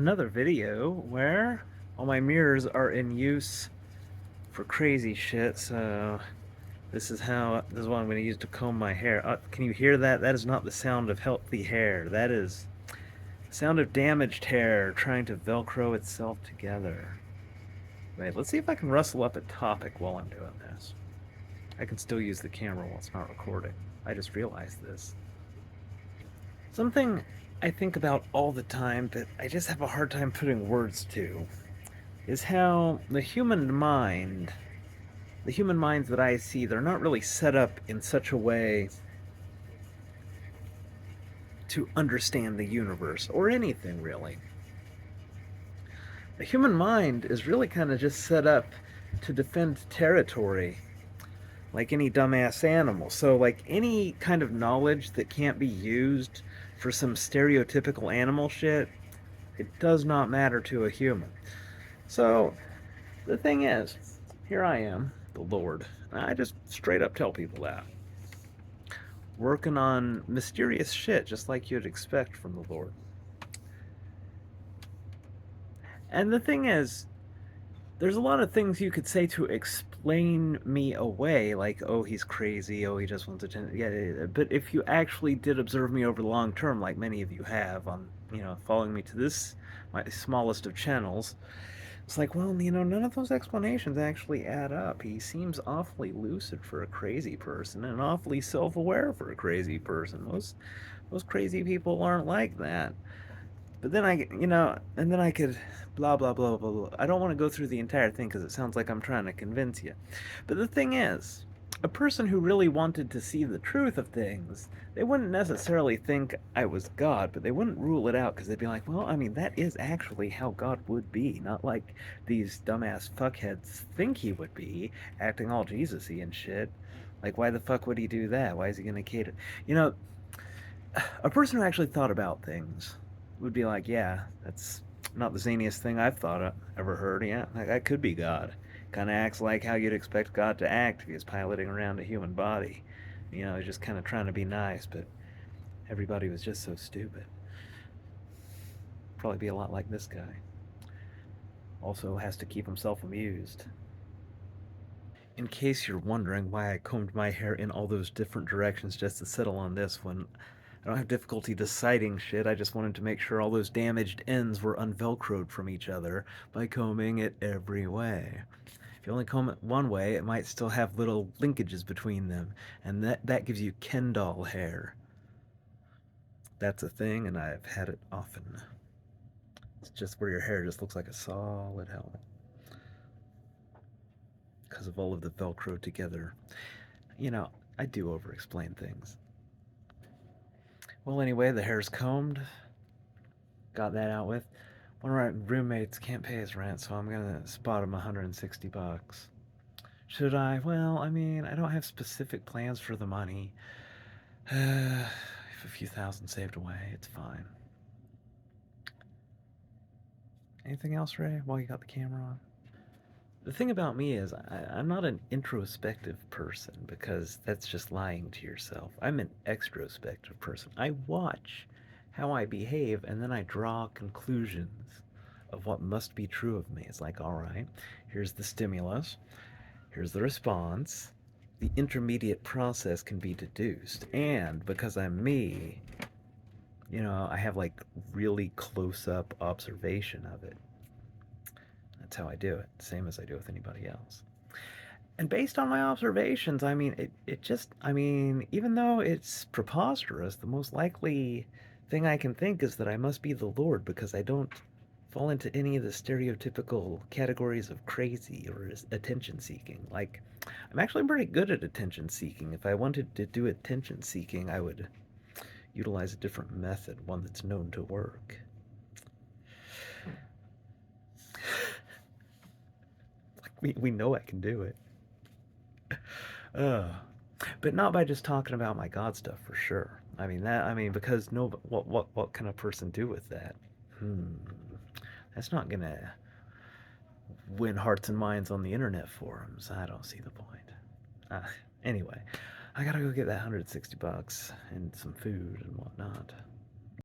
another video where all my mirrors are in use for crazy shit. So this is what I'm going to use to comb my hair. Can you hear that? That is not the sound of healthy hair. That is the sound of damaged hair trying to velcro itself together. Wait, let's see if I can rustle up a topic while I'm doing this. I can still use the camera while it's not recording. I just realized this. Something I think about all the time, but I just have a hard time putting words to, is how the human minds that I see, they're not really set up in such a way to understand the universe or anything really. The human mind is really kind of just set up to defend territory like any dumbass animal. So, like any kind of knowledge that can't be used for some stereotypical animal shit, it does not matter to a human. So, the thing is, here I am, the Lord. I just straight up tell people that. Working on mysterious shit, just like you'd expect from the Lord. And the thing is, there's a lot of things you could say to explain me away, like, oh, he's crazy, oh, he just wants attention. Yeah, but if you actually did observe me over the long term, like many of you have on, following me to this, my smallest of channels, it's like, well, none of those explanations actually add up. He seems awfully lucid for a crazy person and awfully self-aware for a crazy person. Most crazy people aren't like that. But then and then I could blah, blah, blah, blah, blah. I don't want to go through the entire thing because it sounds like I'm trying to convince you. But the thing is, a person who really wanted to see the truth of things, they wouldn't necessarily think I was God, but they wouldn't rule it out because they'd be like, well, I mean, that is actually how God would be, not like these dumbass fuckheads think he would be, acting all Jesus-y and shit. Like, why the fuck would he do that? Why is he gonna cater? You know, a person who actually thought about things would be like, yeah, that's not the zaniest thing I've ever heard. Yeah, that could be God. Kind of acts like how you'd expect God to act if he was piloting around a human body. He's just kind of trying to be nice, but everybody was just so stupid. Probably be a lot like this guy. Also has to keep himself amused. In case you're wondering why I combed my hair in all those different directions just to settle on this one, I don't have difficulty deciding shit. I just wanted to make sure all those damaged ends were unvelcroed from each other by combing it every way. If you only comb it one way, it might still have little linkages between them, and that gives you Ken doll hair. That's a thing, and I've had it often. It's just where your hair just looks like a solid helmet because of all of the Velcro together. You know, I do over explain things. Well, anyway, the hair's combed. Got that out with. One of my roommates can't pay his rent, so I'm gonna spot him 160 bucks. Should I? Well, I mean, I don't have specific plans for the money. If a few thousand saved away, it's fine. Anything else, Ray, while you got the camera on? The thing about me is, I'm not an introspective person because that's just lying to yourself. I'm an extrospective person. I watch how I behave and then I draw conclusions of what must be true of me. It's like, all right, here's the stimulus, here's the response. The intermediate process can be deduced. And because I'm me, I have like really close up observation of it. That's how I do it, same as I do with anybody else. And based on my observations, I mean, even though it's preposterous, the most likely thing I can think is that I must be the Lord because I don't fall into any of the stereotypical categories of crazy or attention seeking. Like, I'm actually pretty good at attention seeking. If I wanted to do attention seeking, I would utilize a different method, one that's known to work. We know I can do it. Uh, but not by just talking about my God stuff for sure. Because no, what can a person do with that? Hmm, that's not gonna win hearts and minds on the internet forums. I don't see the point. Anyway, I gotta go get that 160 bucks and some food and whatnot.